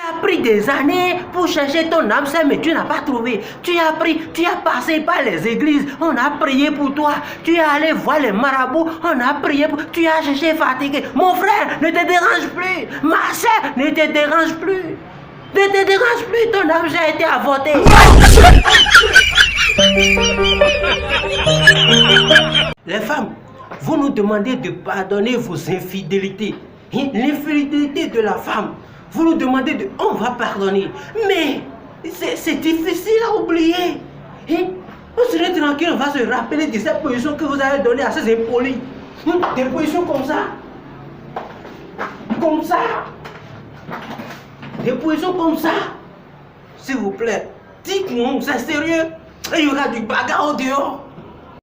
Tu as pris des années pour chercher ton âme sœur, mais tu n'as pas trouvé. Tu as passé par les églises, on a prié pour toi. Tu es allé voir les marabouts, on a prié pour toi. Tu as cherché fatigué. Mon frère, ne te dérange plus. Ma sœur, ne te dérange plus. Ne te dérange plus, ton âme sœur a été avortée. Les femmes, vous nous demandez de pardonner vos infidélités. L'infidélité de la femme. Vous nous demandez de... On va pardonner. Mais c'est difficile à oublier. On serait tranquille, on va se rappeler de cette position que vous avez donnée à ces impolis. Des positions comme ça. Comme ça. Des positions comme ça. S'il vous plaît, dites-nous, c'est sérieux. Et il y aura du bagarre au dehors.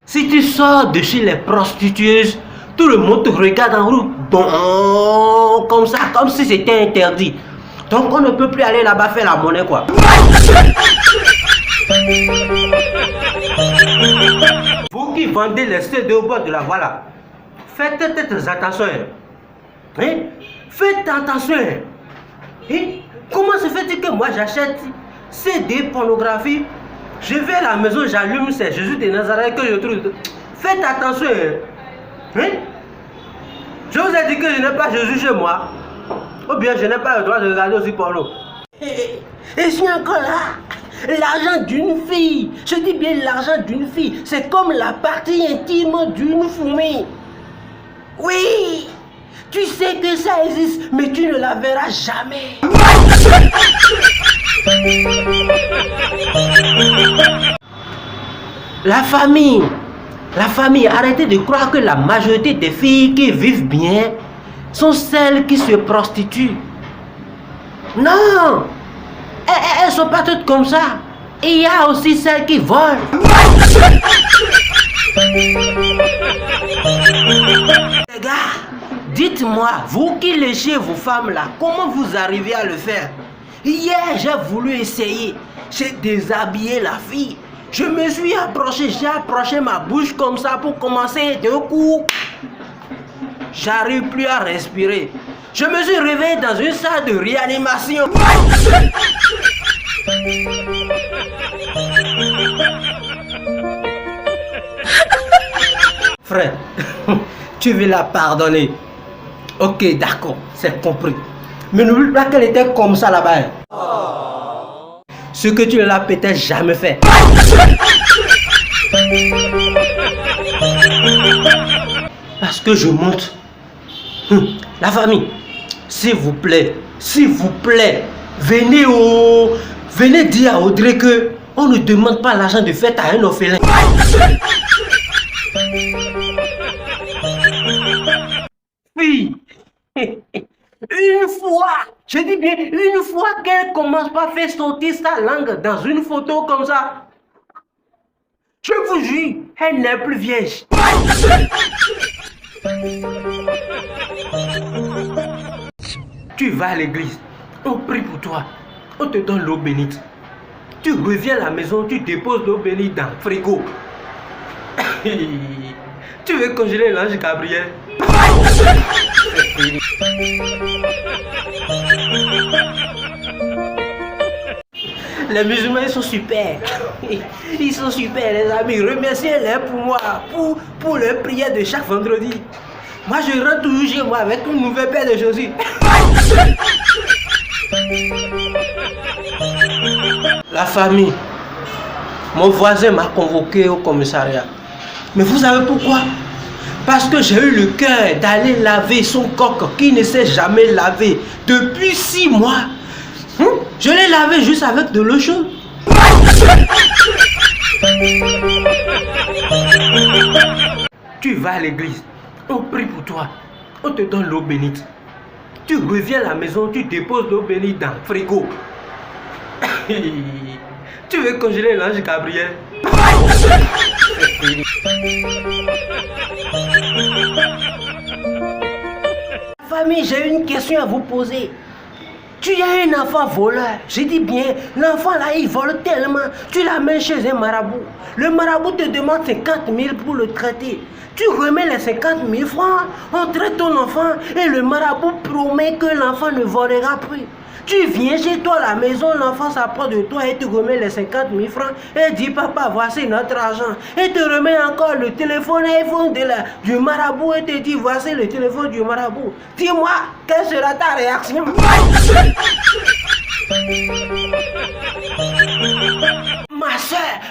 Si tu sors de chez les prostituées, tout le monde te regarde en route, bon, comme ça, comme si c'était interdit. Donc on ne peut plus aller là-bas faire la monnaie, quoi. Vous qui vendez les CD au bord de la voie là, faites attention. Hein? Faites attention. Hein? Comment se fait-il que moi j'achète CD pornographie, je vais à la maison, j'allume, c'est Jésus de Nazareth que je trouve. Faites attention. Hein? Je vous ai dit que je n'ai pas Jésus chez moi. Ou bien je n'ai pas le droit de regarder aussi porno. Et je suis encore là. L'argent d'une fille. Je dis bien l'argent d'une fille. C'est comme la partie intime d'une fourmi. Oui. Tu sais que ça existe, mais tu ne la verras jamais. La famille, arrêtez de croire que la majorité des filles qui vivent bien sont celles qui se prostituent. Non, elles ne sont pas toutes comme ça. Il y a aussi celles qui volent. Les gars, dites-moi, vous qui léchez vos femmes là, comment vous arrivez à le faire? Hier, j'ai voulu essayer. J'ai déshabillé la fille. Je me suis approché, j'ai approché ma bouche comme ça pour commencer d'un coup. J'arrive plus à respirer. Je me suis réveillé dans une salle de réanimation. Frère, tu veux la pardonner. Ok, d'accord, c'est compris. Mais n'oublie pas qu'elle était comme ça là-bas. Ce que tu ne l'as peut-être jamais fait. Parce que je monte. La famille, s'il vous plaît, venez dire à Audrey que on ne demande pas l'argent de fête à un orphelin. Fille, une fois, je dis bien une fois qu'elle commence pas à faire sortir sa langue dans une photo comme ça, je vous jure, elle n'est plus vierge. Tu vas à l'église, on prie pour toi, on te donne l'eau bénite. Tu reviens à la maison, tu déposes l'eau bénite dans le frigo. Tu veux congeler l'ange Gabriel? Les musulmans, ils sont super. Ils sont super, les amis. Remerciez-les pour moi, pour leur prière de chaque vendredi. Moi, je rentre toujours chez moi avec une nouvelle paire de chaussures. La famille. Mon voisin m'a convoqué au commissariat. Mais vous savez pourquoi? Parce que j'ai eu le cœur d'aller laver son coq qui ne s'est jamais lavé depuis 6 mois. Je l'ai lavé juste avec de l'eau chaude. Tu vas à l'église, on prie pour toi, on te donne l'eau bénite. Tu reviens à la maison, tu déposes l'eau bénite dans le frigo. Tu veux congeler l'ange Gabriel? Famille, j'ai une question à vous poser. Tu as un enfant voleur, je dis bien, l'enfant là il vole tellement, tu l'amènes chez un marabout. Le marabout te demande 50 000 pour le traiter. Tu remets les 50 000 francs, on traite ton enfant et le marabout promet que l'enfant ne volera plus. Tu viens chez toi à la maison, l'enfant s'approche de toi et te remet les 50 000 francs et dit papa, voici notre argent. Et te remet encore le téléphone iPhone du marabout et te dit voici le téléphone du marabout. Dis-moi, quelle sera ta réaction?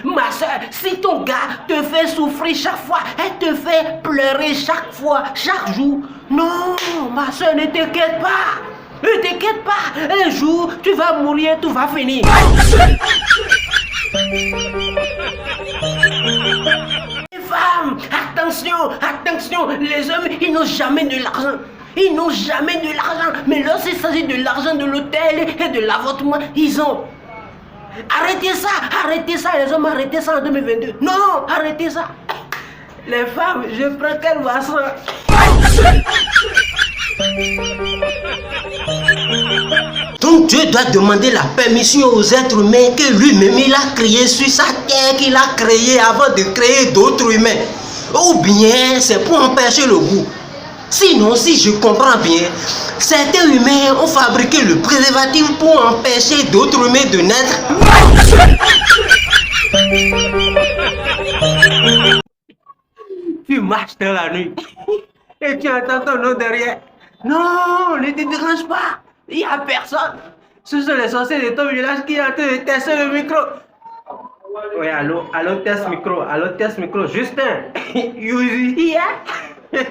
Ma soeur, si ton gars te fait souffrir chaque fois, elle te fait pleurer chaque fois, chaque jour, non, ma soeur, ne t'inquiète pas. Ne t'inquiète pas, un jour, tu vas mourir, tout va finir. Les femmes, attention, les hommes, ils n'ont jamais de l'argent. Ils n'ont jamais de l'argent. Mais lorsqu'il s'agit de l'argent de l'hôtel et de l'avortement, ils ont. Arrêtez ça, les hommes, arrêtez ça en 2022. Non, arrêtez ça. Les femmes, je prends quelle boisson? Donc Dieu doit demander la permission aux êtres humains que lui-même il a créé sur sa terre, qu'il a créé avant de créer d'autres humains. Ou bien c'est pour empêcher le goût. Sinon, si je comprends bien, certains humains ont fabriqué le préservatif pour empêcher d'autres humains de naître. Tu marches dans la nuit et tu entends ton nom derrière. Non, ne te dérange pas. Il n'y a personne. Ce sont les sorciers de ton village qui sont en train de tester le micro. Oui, allô, test micro. Justin, you here? Les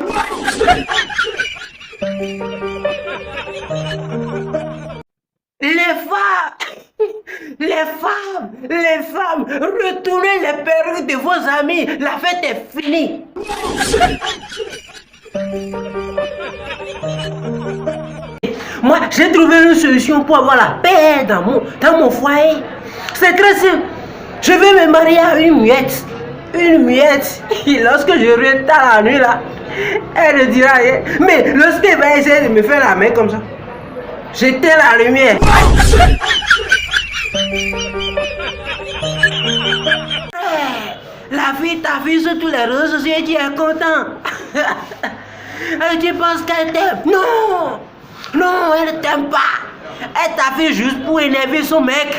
femmes, retournez les perruques de vos amis, la fête est finie. Moi, j'ai trouvé une solution pour avoir la paix dans mon foyer. C'est très simple. Je vais me marier à une muette. Et lorsque je rentre dans la nuit là, elle ne dira rien. Mais lorsqu'elle va essayer de me faire la main comme ça, j'éteins la lumière. La fille t'a vu sur tous les réseaux sociaux et tu es content. Et tu penses qu'elle t'aime? Non, elle ne t'aime pas. Elle t'a fait juste pour énerver son mec.